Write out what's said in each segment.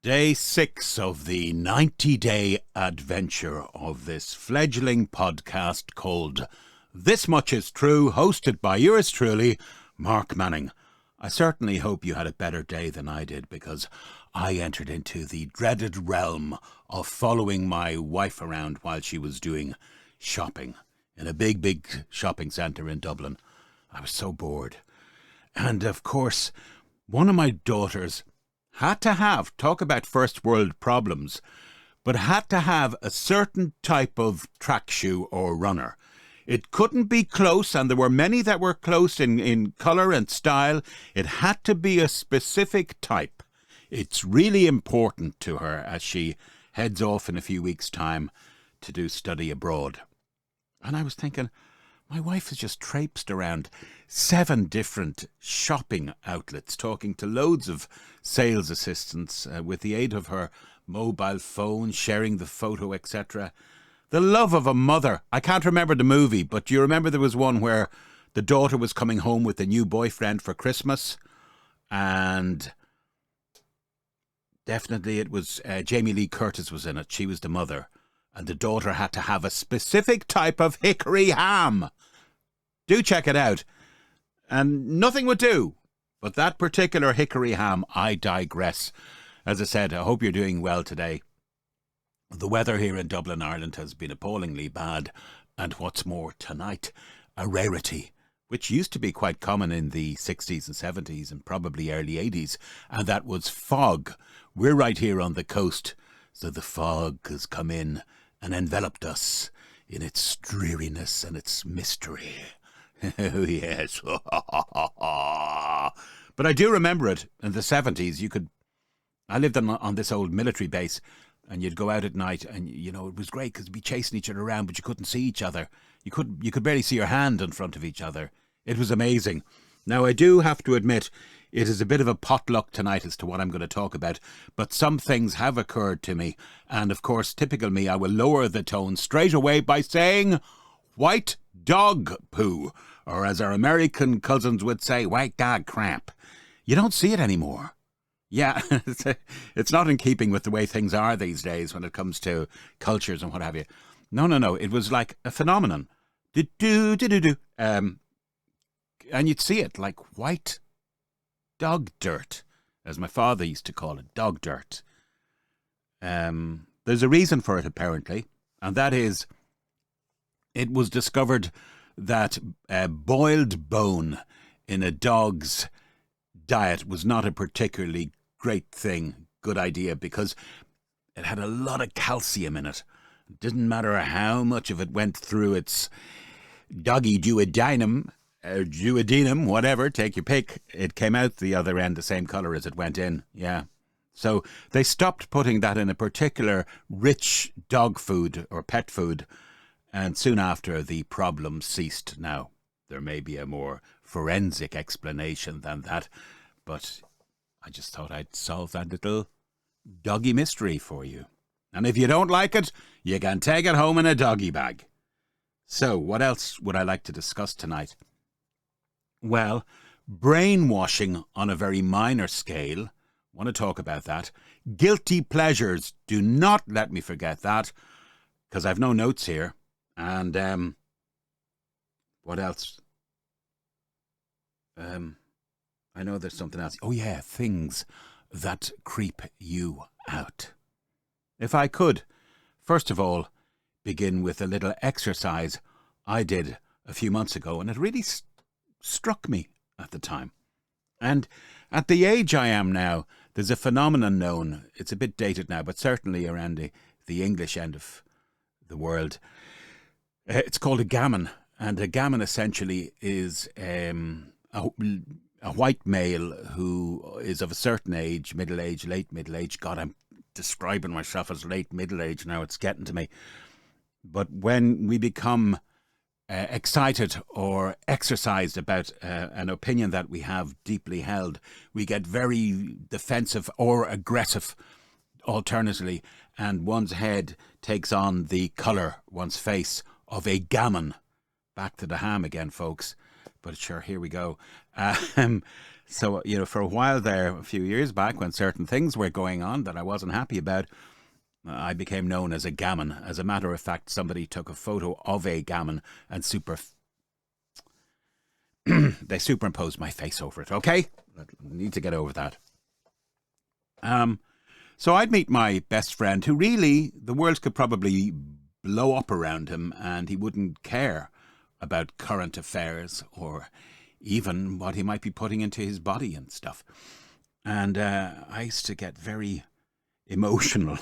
Day 6 of the 90-day adventure of this fledgling podcast called This Much Is True, hosted by yours truly, Mark Manning. I certainly hope you had a better day than I did, because I entered into the dreaded realm of following my wife around while she was doing shopping in a big shopping centre in Dublin. I was so bored. And of course, one of my daughters had to have, talk about first world problems, but had to have a certain type of track shoe or runner. It couldn't be close, and there were many that were close in colour and style. It had to be a specific type. It's really important to her as she heads off in a few weeks' time to do study abroad. And I was thinking, my wife has just traipsed around 7 different shopping outlets, talking to loads of sales assistants with the aid of her mobile phone, sharing the photo, etc. The love of a mother. I can't remember the movie, but do you remember there was one where the daughter was coming home with a new boyfriend for Christmas? And definitely it was Jamie Lee Curtis was in it. She was the mother. And the daughter had to have a specific type of hickory ham. Do check it out. And nothing would do. But that particular hickory ham, I digress. As I said, I hope you're doing well today. The weather here in Dublin, Ireland has been appallingly bad. And what's more, tonight, a rarity, which used to be quite common in the 60s and 70s and probably early 80s. And that was fog. We're right here on the coast. So the fog has come in and enveloped us in its dreariness and its mystery. Oh, yes. But I do remember it in the 70s. I lived on this old military base, and you'd go out at night, and, you know, it was great because we'd be chasing each other around, but you couldn't see each other. You could barely see your hand in front of each other. It was amazing. Now, I do have to admit, it is a bit of a potluck tonight as to what I'm going to talk about, but some things have occurred to me. And of course, typical me, I will lower the tone straight away by saying white dog poo, or as our American cousins would say, white dog crap. You don't see it anymore. Yeah, it's not in keeping with the way things are these days when it comes to cultures and what have you. No. It was like a phenomenon. And you'd see it like white dog dirt, as my father used to call it, dog dirt. There's a reason for it, apparently, and that is it was discovered that boiled bone in a dog's diet was not a particularly good idea, because it had a lot of calcium in it. It didn't matter how much of it went through its doggy duodenum, whatever, take your pick. It came out the other end the same colour as it went in, yeah. So they stopped putting that in a particular rich dog food or pet food, and soon after the problem ceased. Now, there may be a more forensic explanation than that, but I just thought I'd solve that little doggy mystery for you. And if you don't like it, you can take it home in a doggy bag. So, what else would I like to discuss tonight? Well, brainwashing on a very minor scale. I want to talk about that. Guilty pleasures. Do not let me forget that, because I've no notes here. And what else? I know there's something else. Oh yeah, things that creep you out. If I could, first of all, begin with a little exercise I did a few months ago, and it really struck me at the time. And at the age I am now, there's a phenomenon known, it's a bit dated now, but certainly around the English end of the world. It's called a gammon, and a gammon essentially is a white male who is of a certain age, middle age, late middle age. God, I'm describing myself as late middle age now, it's getting to me. But when we become excited or exercised about an opinion that we have deeply held, we get very defensive or aggressive, alternatively, and one's head takes on the colour, one's face, of a gammon. Back to the ham again, folks. But sure, here we go. So, for a while there, a few years back, when certain things were going on that I wasn't happy about, I became known as a gammon. As a matter of fact, somebody took a photo of a gammon and they superimposed my face over it. Okay? I need to get over that. So I'd meet my best friend, who really, the world could probably blow up around him and he wouldn't care about current affairs or even what he might be putting into his body and stuff. And I used to get very emotional.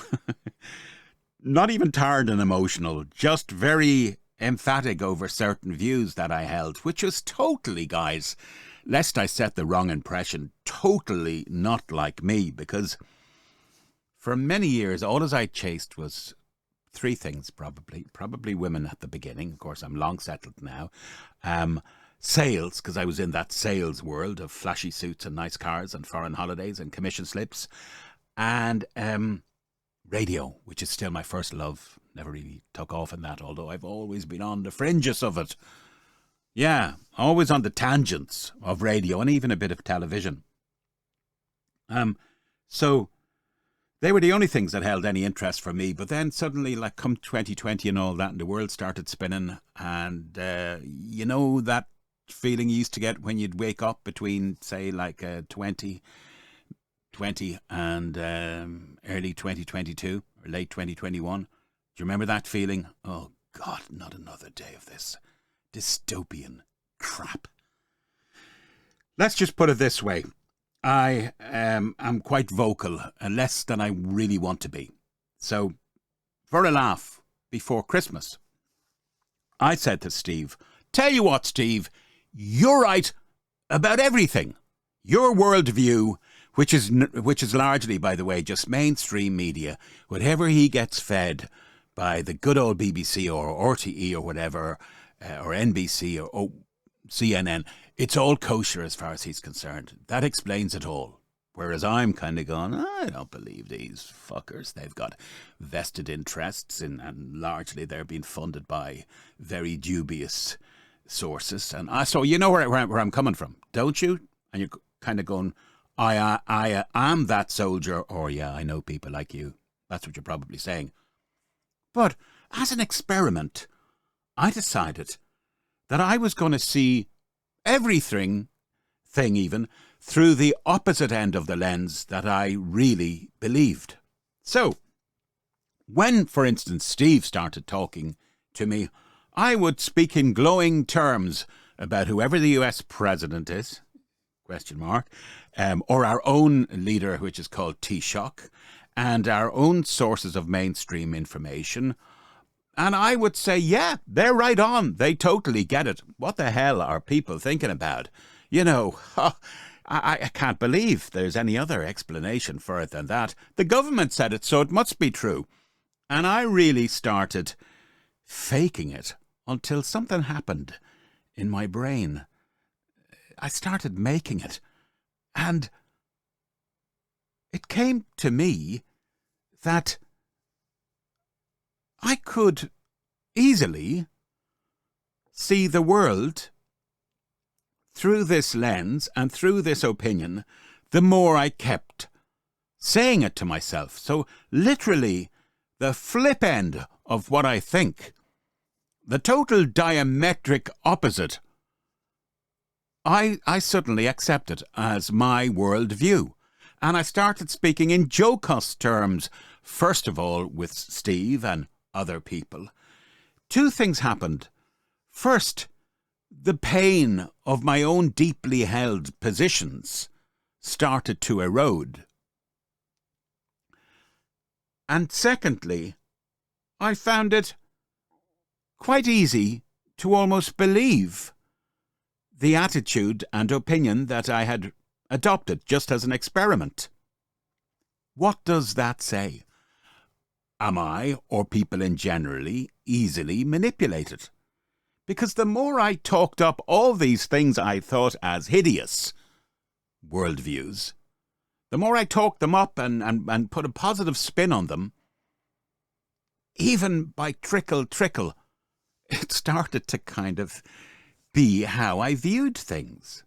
Not even tired and emotional, just very emphatic over certain views that I held, which was totally, guys, lest I set the wrong impression, totally not like me, because for many years, all as I chased was three things, probably women at the beginning. Of course, I'm long settled now. Sales, because I was in that sales world of flashy suits and nice cars and foreign holidays and commission slips. And radio, which is still my first love. Never really took off in that, although I've always been on the fringes of it. Yeah, always on the tangents of radio and even a bit of television. So they were the only things that held any interest for me. But then suddenly, like come 2020 and all that, and the world started spinning. And that feeling you used to get when you'd wake up between, say, like 2020 and early 2022 or late 2021. Do you remember that feeling? Oh, God, not another day of this dystopian crap. Let's just put it this way. I am quite vocal, less than I really want to be. So, for a laugh, before Christmas, I said to Steve, tell you what, Steve, you're right about everything. Your worldview, which is largely, by the way, just mainstream media, whatever he gets fed by the good old BBC or RTE or whatever, or NBC or CNN, it's all kosher as far as he's concerned. That explains it all. Whereas I'm kind of going, I don't believe these fuckers. They've got vested interests and largely they're being funded by very dubious sources. And so you know where I'm coming from, don't you? And you're kind of going, I am that soldier, or yeah, I know people like you. That's what you're probably saying. But as an experiment, I decided that I was going to see everything even through the opposite end of the lens that I really believed. So, when, for instance, Steve started talking to me, I would speak in glowing terms about whoever the US president is, or our own leader, which is called Taoiseach, and our own sources of mainstream information. And I would say, yeah, they're right on. They totally get it. What the hell are people thinking about? I can't believe there's any other explanation for it than that. The government said it, so it must be true. And I really started faking it until something happened in my brain. I started making it. And it came to me that I could easily see the world through this lens and through this opinion the more I kept saying it to myself. So literally the flip end of what I think, the total diametric opposite, I suddenly accepted as my worldview. And I started speaking in jocose terms, first of all with Steve and other people. Two things happened. First, the pain of my own deeply held positions started to erode. And secondly, I found it quite easy to almost believe the attitude and opinion that I had adopted just as an experiment. What does that say? Am I, or people in generally, easily manipulated? Because the more I talked up all these things I thought as hideous worldviews, the more I talked them up and put a positive spin on them, even by trickle, it started to kind of be how I viewed things.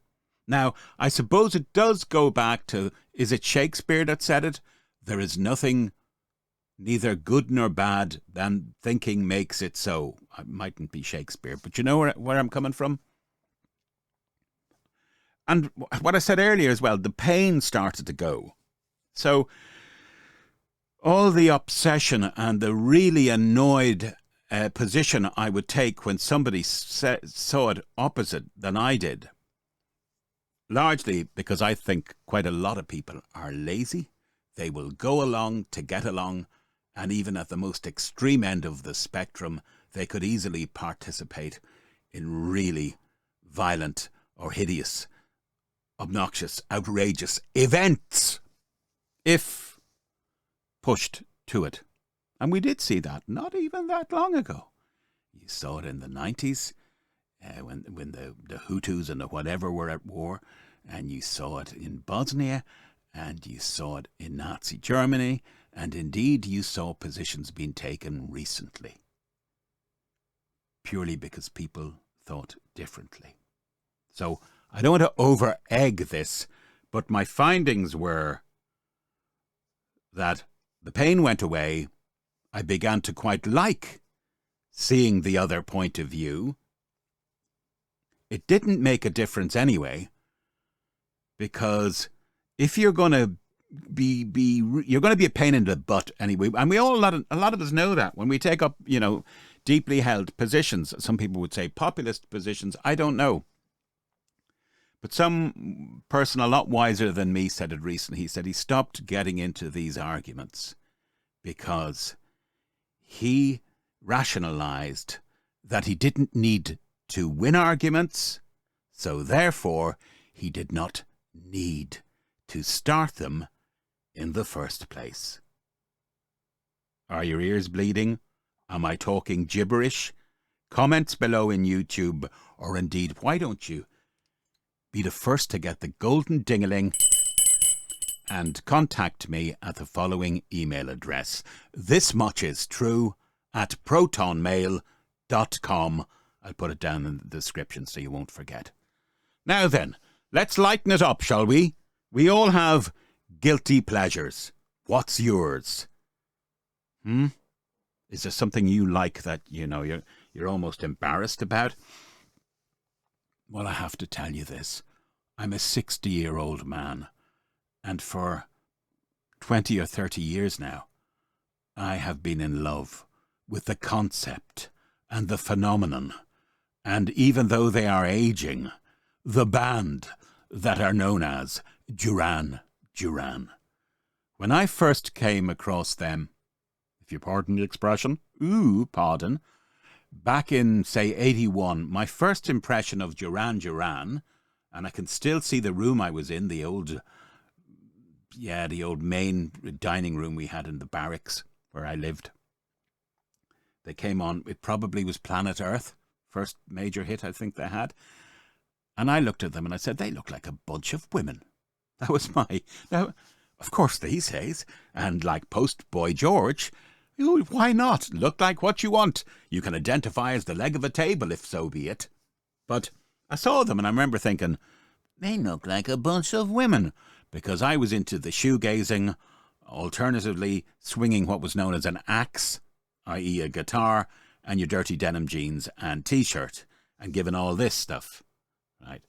Now, I suppose it does go back to, is it Shakespeare that said it? There is nothing neither good nor bad than thinking makes it so. It mightn't be Shakespeare, but you know where I'm coming from? And what I said earlier as well, the pain started to go. So all the obsession and the really annoyed position I would take when somebody saw it opposite than I did, largely because I think quite a lot of people are lazy. They will go along to get along, and even at the most extreme end of the spectrum, they could easily participate in really violent or hideous, obnoxious, outrageous events if pushed to it. And we did see that not even that long ago. You saw it in the 90s when the Hutus and the whatever were at war, and you saw it in Bosnia, and you saw it in Nazi Germany, and indeed you saw positions being taken recently, purely because people thought differently. So I don't want to over-egg this, but my findings were that the pain went away. I began to quite like seeing the other point of view. It didn't make a difference anyway, because if you're going to you're going to be a pain in the butt anyway, and a lot of us know that when we take up, deeply held positions. Some people would say populist positions. I don't know. But some person a lot wiser than me said it recently. He said he stopped getting into these arguments because he rationalized that he didn't need to win arguments, so therefore he did not need to start them in the first place. Are your ears bleeding? Am I talking gibberish? Comments below in YouTube, or indeed, why don't you be the first to get the golden ding-a-ling and contact me at the following email address: thismuchistrue@protonmail.com. I'll put it down in the description so you won't forget. Now then, let's lighten it up, shall we? We all have guilty pleasures. What's yours? Is there something you like that, you're almost embarrassed about? Well, I have to tell you this. I'm a 60-year-old man, and for 20 or 30 years now, I have been in love with the concept and the phenomenon, and even though they are aging, the band that are known as Duran Duran. When I first came across them, if you pardon the expression, pardon, back in, say, 81, my first impression of Duran Duran, and I can still see the room I was in, the old main dining room we had in the barracks where I lived. They came on, it probably was Planet Earth, first major hit I think they had. And I looked at them and I said, they look like a bunch of women. That was now, of course, these days, and like Post Boy George, why not? Look like what you want. You can identify as the leg of a table, if so be it. But I saw them and I remember thinking, they look like a bunch of women, because I was into the shoegazing, alternatively swinging what was known as an axe, i.e. a guitar, and your dirty denim jeans and T-shirt, and given all this stuff, right?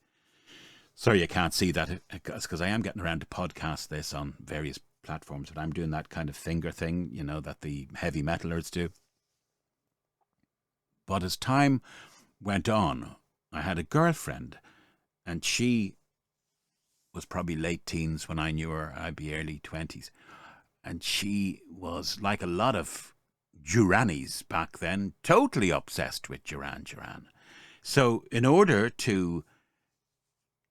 Sorry you can't see that, because I am getting around to podcast this on various platforms, but I'm doing that kind of finger thing, that the heavy metalers do. But as time went on, I had a girlfriend, and she was probably late teens when I knew her. I'd be early 20s. And she was, like a lot of Duranis back then, totally obsessed with Duran Duran. So in order to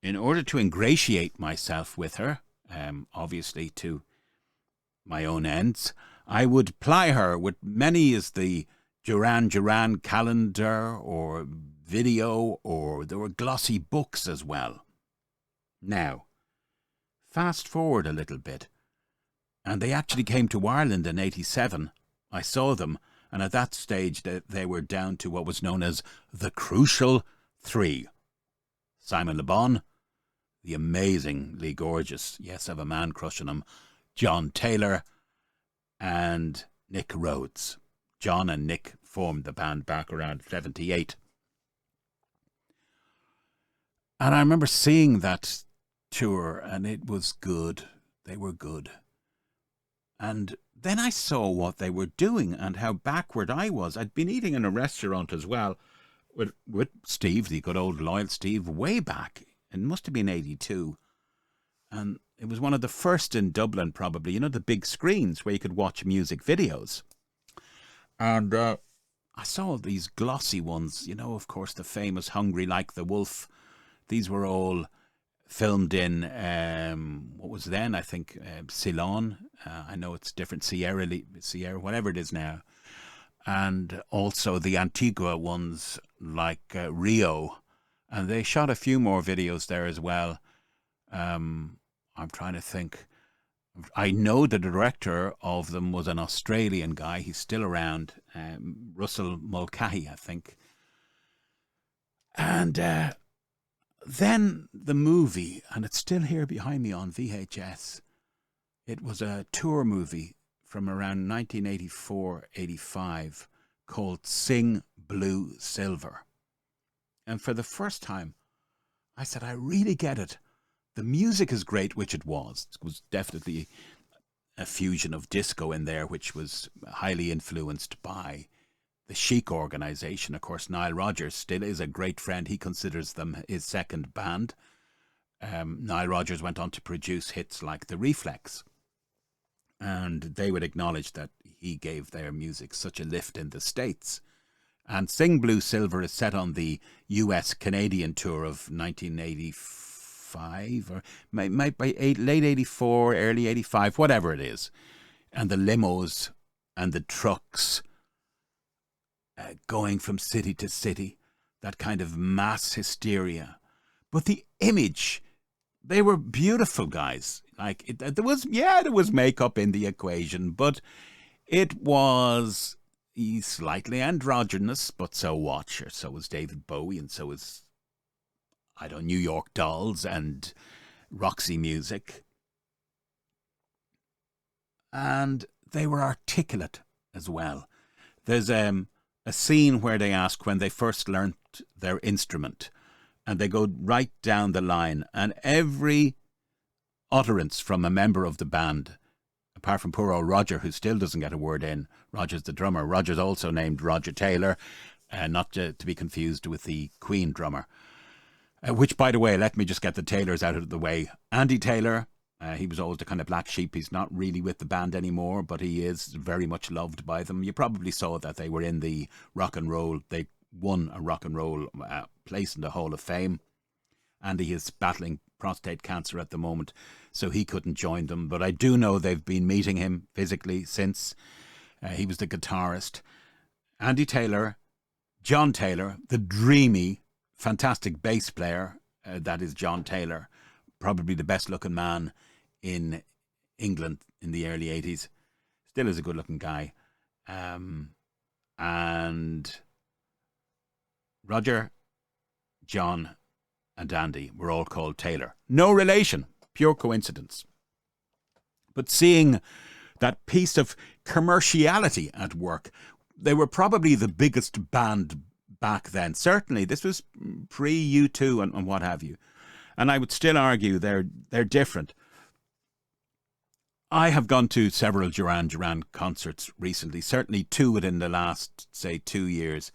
ingratiate myself with her, obviously to my own ends, I would ply her with many as the Duran Duran calendar or video, or there were glossy books as well. Now, fast forward a little bit, and they actually came to Ireland in 87. I saw them, and at that stage they were down to what was known as the Crucial Three: Simon Le Bon, the amazingly gorgeous, yes, I have a man crush on him, John Taylor and Nick Rhodes. John and Nick formed the band back around 78. And I remember seeing that tour, and it was good. They were good. And then I saw what they were doing and how backward I was. I'd been eating in a restaurant as well with Steve, the good old loyal Steve, way back. It must have been 82. And it was one of the first in Dublin, probably, you know, the big screens where you could watch music videos. And I saw these glossy ones, you know, of course, the famous Hungry Like the Wolf. These were all filmed in, what was then, I think, Ceylon. I know it's different, Sierra, whatever it is now. And also the Antigua ones, like Rio. And they shot a few more videos there as well. I'm trying to think. I know the director of them was an Australian guy. He's still around. Russell Mulcahy, I think. And then the movie, and it's still here behind me on VHS. It was a tour movie from around 1984-85 called Sing Blue Silver. And for the first time, I said, I really get it. The music is great, which it was. It was definitely a fusion of disco in there, which was highly influenced by the Chic organisation. Of course, Nile Rodgers still is a great friend. He considers them his second band. Nile Rodgers went on to produce hits like The Reflex. And they would acknowledge that he gave their music such a lift in the States. And Sing Blue Silver is set on the US-Canadian tour of 1985, or might be late 84, early 85, whatever it is. And the limos and the trucks going from city to city, that kind of mass hysteria. But the image, they were beautiful guys. Like, there was makeup in the equation, but it was slightly androgynous, but so what? Sure, so was David Bowie, and so was, New York Dolls and Roxy Music. And they were articulate as well. There's a scene where they ask when they first learnt their instrument, and they go right down the line, and every utterance from a member of the band, apart from poor old Roger, who still doesn't get a word in. Roger's the drummer. Roger's also named Roger Taylor, not to be confused with the Queen drummer. Which, by the way, let me just get the Taylors out of the way. Andy Taylor, he was always the kind of black sheep. He's not really with the band anymore, but he is very much loved by them. You probably saw that they were in the rock and roll. They won a rock and roll place in the Hall of Fame. Andy is battling prostate cancer at the moment, so he couldn't join them. But I do know they've been meeting him physically since. He was the guitarist. Andy Taylor, John Taylor, the dreamy, fantastic bass player, that is John Taylor, probably the best looking man in England in the early 80s. Still is a good looking guy. And Roger, John, and Andy were all called Taylor. No relation, pure coincidence. But seeing that piece of commerciality at work, they were probably the biggest band back then. Certainly, this was pre-U2 and what have you. And I would still argue they're different. I have gone to several Duran Duran concerts recently, certainly two within the last, say, 2 years.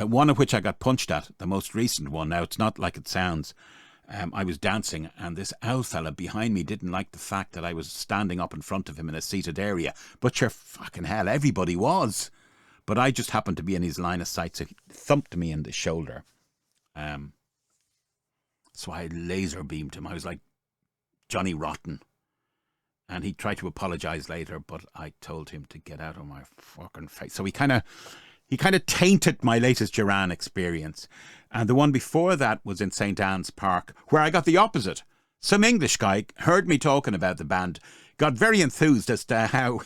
One of which I got punched at, the most recent one. Now, it's not like it sounds. I was dancing, and this owl fella behind me didn't like the fact that I was standing up in front of him in a seated area. But sure, fucking hell, everybody was. But I just happened to be in his line of sight, so he thumped me in the shoulder. So I laser beamed him. I was like Johnny Rotten. And he tried to apologise later, but I told him to get out of my fucking face. So he kind of tainted my latest Duran experience. And the one before that was in St. Anne's Park, where I got the opposite. Some English guy heard me talking about the band, got very enthused as to how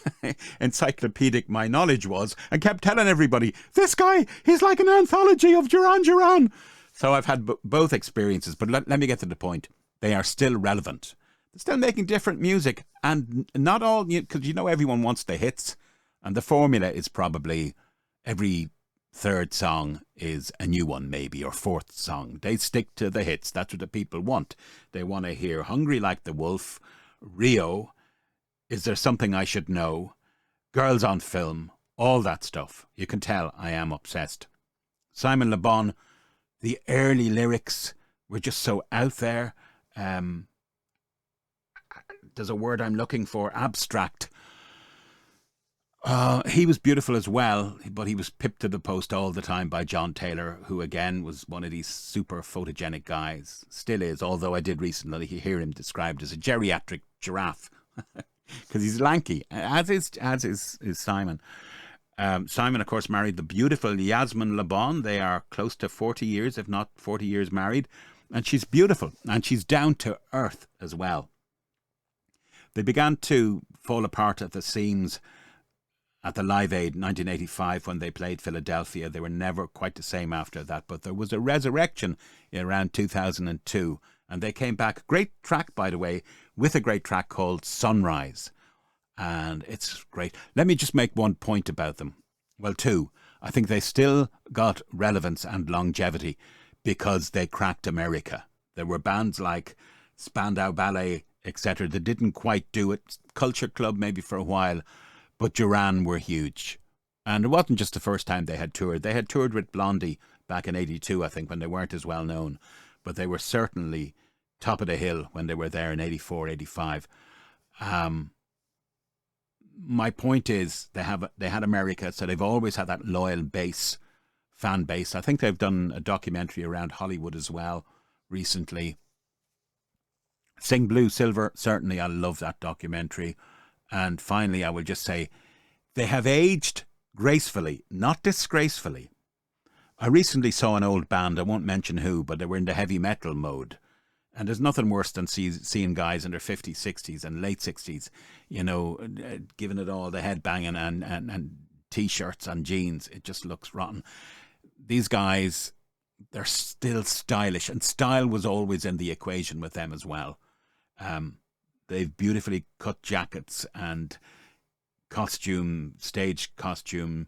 encyclopedic my knowledge was, and kept telling everybody, this guy, he's like an anthology of Duran Duran. So I've had both experiences, but let me get to the point. they are still relevant. They're still making different music, and not all, because everyone wants the hits, and the formula is probably every third song is a new one, maybe, or fourth song. They stick to the hits. That's what the people want. They want to hear Hungry Like the Wolf, Rio, Is There Something I Should Know, Girls on Film, all that stuff. You can tell I am obsessed. Simon Le Bon, the early lyrics were just so out there. There's a word I'm looking for, abstract. He was beautiful as well, but he was pipped to the post all the time by John Taylor, who again was one of these super photogenic guys. Still is, although I did recently hear him described as a geriatric giraffe because he's lanky, as is Simon. Simon, of course, married the beautiful Yasmin Le Bon. They are close to 40 years, if not 40 years married, and she's beautiful, and she's down to earth as well. They began to fall apart at the seams at the Live Aid 1985 when they played Philadelphia. They were never quite the same after that, but there was a resurrection in around 2002, and they came back. Great track, by the way, with a great track called Sunrise, and it's great. Let me just make one point about them. Well, two. I think they still got relevance and longevity because they cracked America. There were bands like Spandau Ballet, etc., that didn't quite do it. Culture Club maybe for a while, but Duran were huge. And it wasn't just the first time they had toured. They had toured with Blondie back in 82, I think, when they weren't as well known. But they were certainly top of the hill when they were there in 84, 85. My point is they had America, so they've always had that loyal fan base. I think they've done a documentary around Hollywood as well recently. Sing Blue Silver, certainly I love that documentary. And finally, I will just say, they have aged gracefully, not disgracefully. I recently saw an old band, I won't mention who, but they were in the heavy metal mode. And there's nothing worse than seeing guys in their 50s, 60s and late 60s, giving it all, the headbanging and T-shirts and jeans. It just looks rotten. These guys, they're still stylish, and style was always in the equation with them as well. They've beautifully cut jackets and stage costume,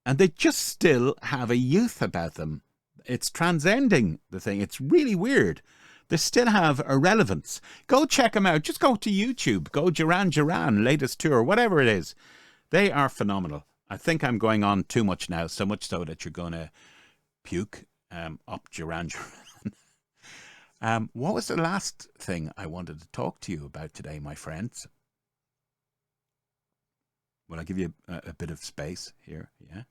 and they just still have a youth about them. It's transcending the thing. It's really weird. They still have a relevance. Go check them out. Just go to YouTube. Go Duran Duran, latest tour, whatever it is. They are phenomenal. I think I'm going on too much now, so much so that you're going to puke up Duran Duran. What was the last thing I wanted to talk to you about today, my friends? Will I give you a bit of space here? Yeah.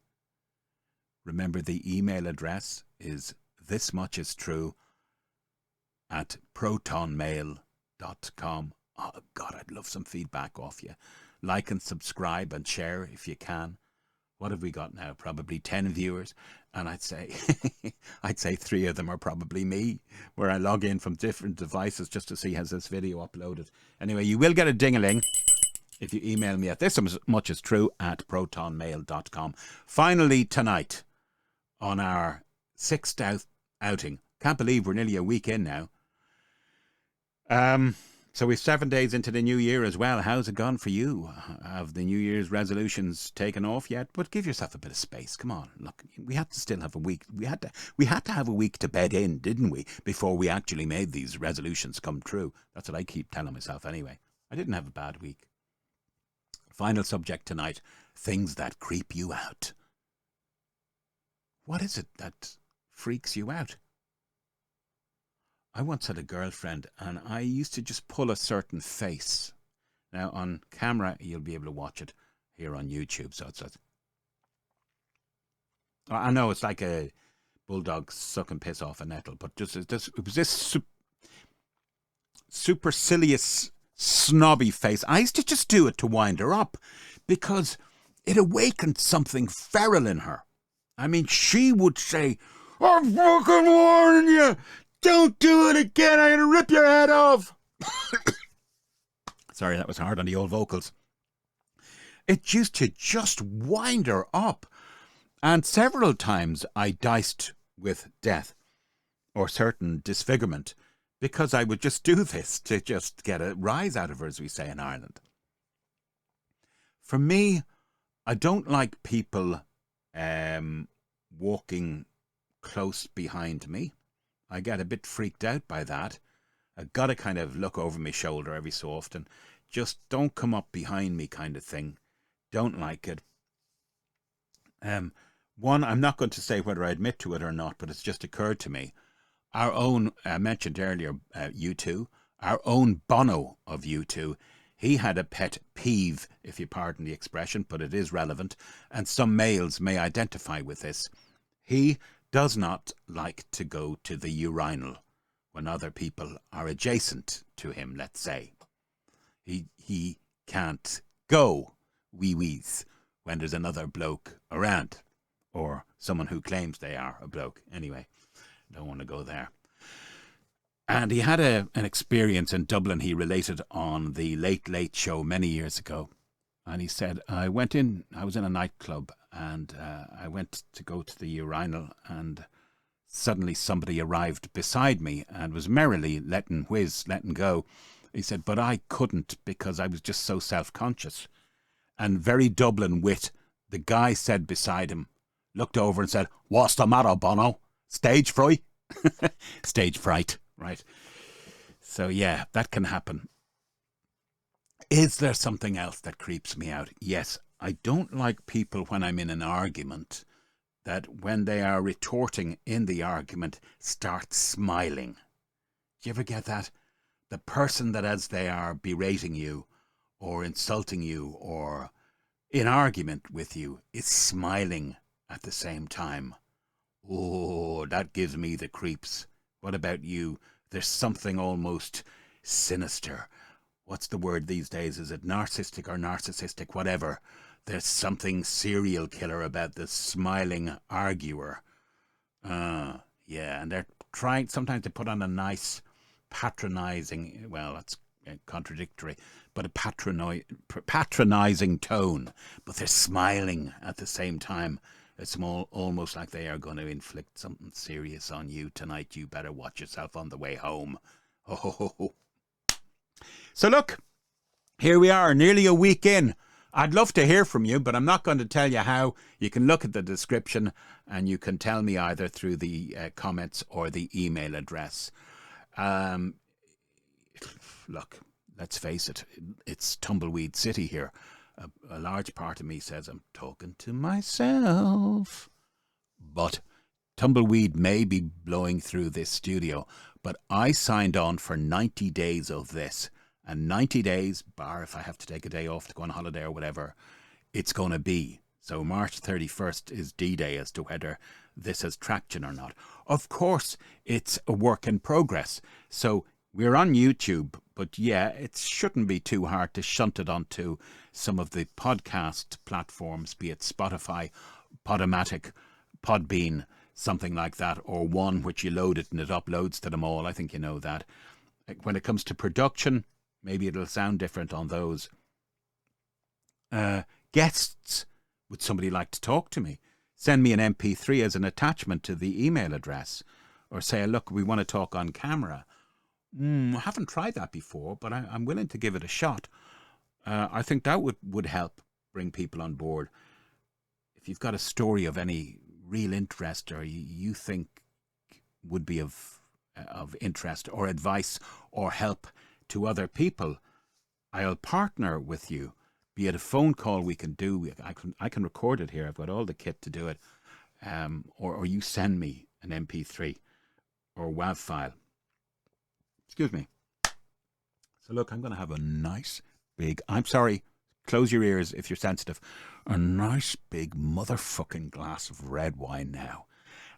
Remember, the email address is thismuchistrue@protonmail.com. Oh, God, I'd love some feedback off you. Like and subscribe and share if you can. What have we got now? Probably 10 viewers. And I'd say 3 of them are probably me, where I log in from different devices just to see has this video uploaded. Anyway, you will get a ding-a-ling if you email me at thismuchistrue@protonmail.com. Finally, tonight, on our 6th outing. Can't believe we're nearly a week in now. So we're 7 days into the new year as well. How's it gone for you? Have the New Year's resolutions taken off yet? But give yourself a bit of space. Come on. Look, we had to still have a week. We had to have a week to bed in, didn't we? Before we actually made these resolutions come true. That's what I keep telling myself anyway. I didn't have a bad week. Final subject tonight. Things that creep you out. What is it that freaks you out? I once had a girlfriend, and I used to just pull a certain face. Now, on camera, you'll be able to watch it here on YouTube. So it's I know it's like a bulldog sucking piss off a nettle, but it was this supercilious, snobby face. I used to just do it to wind her up because it awakened something feral in her. I mean, she would say, "I'm fucking warning you. Don't do it again. I'm going to rip your head off." Sorry, that was hard on the old vocals. It used to just wind her up. And several times I diced with death or certain disfigurement because I would just do this to just get a rise out of her, as we say in Ireland. For me, I don't like people walking close behind me. I get a bit freaked out by that. I've got to kind of look over my shoulder every so often. Just don't come up behind me kind of thing. Don't like it. One, I'm not going to say whether I admit to it or not, but it's just occurred to me. Our own, I mentioned earlier, U2, our own Bono of U2, he had a pet peeve, if you pardon the expression, but it is relevant, and some males may identify with this. He does not like to go to the urinal when other people are adjacent to him, let's say. He can't go wee-wees when there's another bloke around, or someone who claims they are a bloke. Anyway, don't want to go there. And he had an experience in Dublin he related on the Late Late Show many years ago. And he said, I was in a nightclub, and I went to go to the urinal, and suddenly somebody arrived beside me and was merrily letting go. He said, but I couldn't because I was just so self-conscious. And very Dublin wit, the guy said beside him, looked over and said, what's the matter, Bono? Stage fright? Stage fright, right. So yeah, that can happen. Is there something else that creeps me out? Yes, I don't like people when I'm in an argument that when they are retorting in the argument, start smiling. Do you ever get that? The person that as they are berating you or insulting you or in argument with you is smiling at the same time. Oh, that gives me the creeps. What about you? There's something almost sinister. What's the word these days? Is it narcissistic or narcissistic? Whatever. There's something serial killer about the smiling arguer. Yeah, and they're trying sometimes to put on a nice patronizing, well, that's contradictory, but a patronizing tone. But they're smiling at the same time. It's almost like they are going to inflict something serious on you tonight. You better watch yourself on the way home. Oh. So look, here we are, nearly a week in. I'd love to hear from you, but I'm not going to tell you how. You can look at the description and you can tell me either through the comments or the email address. Look, let's face it, it's Tumbleweed City here. A large part of me says I'm talking to myself. But tumbleweed may be blowing through this studio. But I signed on for 90 days of this. And 90 days, bar if I have to take a day off to go on holiday or whatever, it's going to be. So March 31st is D-Day as to whether this has traction or not. Of course, it's a work in progress. So we're on YouTube, but yeah, it shouldn't be too hard to shunt it onto some of the podcast platforms, be it Spotify, Podomatic, Podbean, something like that, or one which you load it and it uploads to them all. I think you know that. When it comes to production, maybe it'll sound different on those. Guests, would somebody like to talk to me? Send me an MP3 as an attachment to the email address. Or say, look, we want to talk on camera. I haven't tried that before, but I'm willing to give it a shot. I think that would help bring people on board. If you've got a story of any real interest or you think would be of interest or advice or help to other people, I'll partner with you. Be it a phone call we can do. I can record it here. I've got all the kit to do it. Or you send me an MP3 or WAV file. Excuse me. So look, I'm going to have a nice big, I'm sorry, close your ears if you're sensitive, a nice big motherfucking glass of red wine now.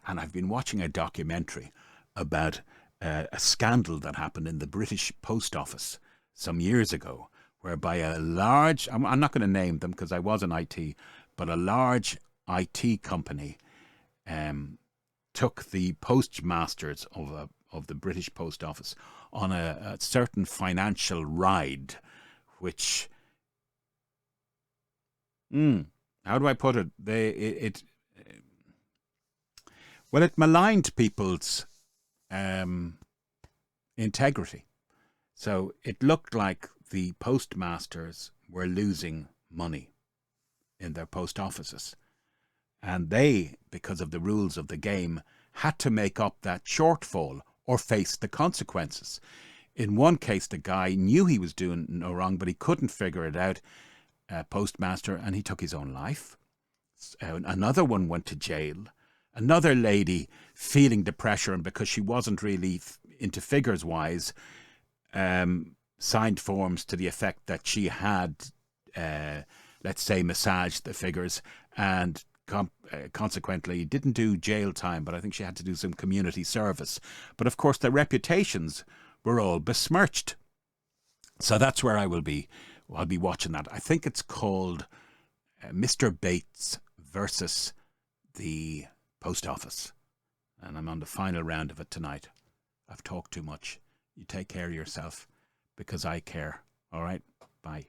And I've been watching a documentary about a scandal that happened in the British Post Office some years ago, whereby a large, I'm not going to name them because I was in IT, but a large IT company took the postmasters of the British Post Office on a certain financial ride, which, how do I put it? It maligned people's integrity. So it looked like the postmasters were losing money in their post offices. And they, because of the rules of the game, had to make up that shortfall or face the consequences. In one case, the guy knew he was doing no wrong, but he couldn't figure it out, postmaster, and he took his own life. Another one went to jail. Another lady, feeling the pressure, and because she wasn't really into figures wise, signed forms to the effect that she had, let's say, massaged the figures, and consequently didn't do jail time, but I think she had to do some community service. But of course, their reputations were all besmirched. So that's where I'll be watching that. I think it's called Mr. Bates versus the Post Office. And I'm on the final round of it tonight. I've talked too much. You take care of yourself, because I care. All right? Bye.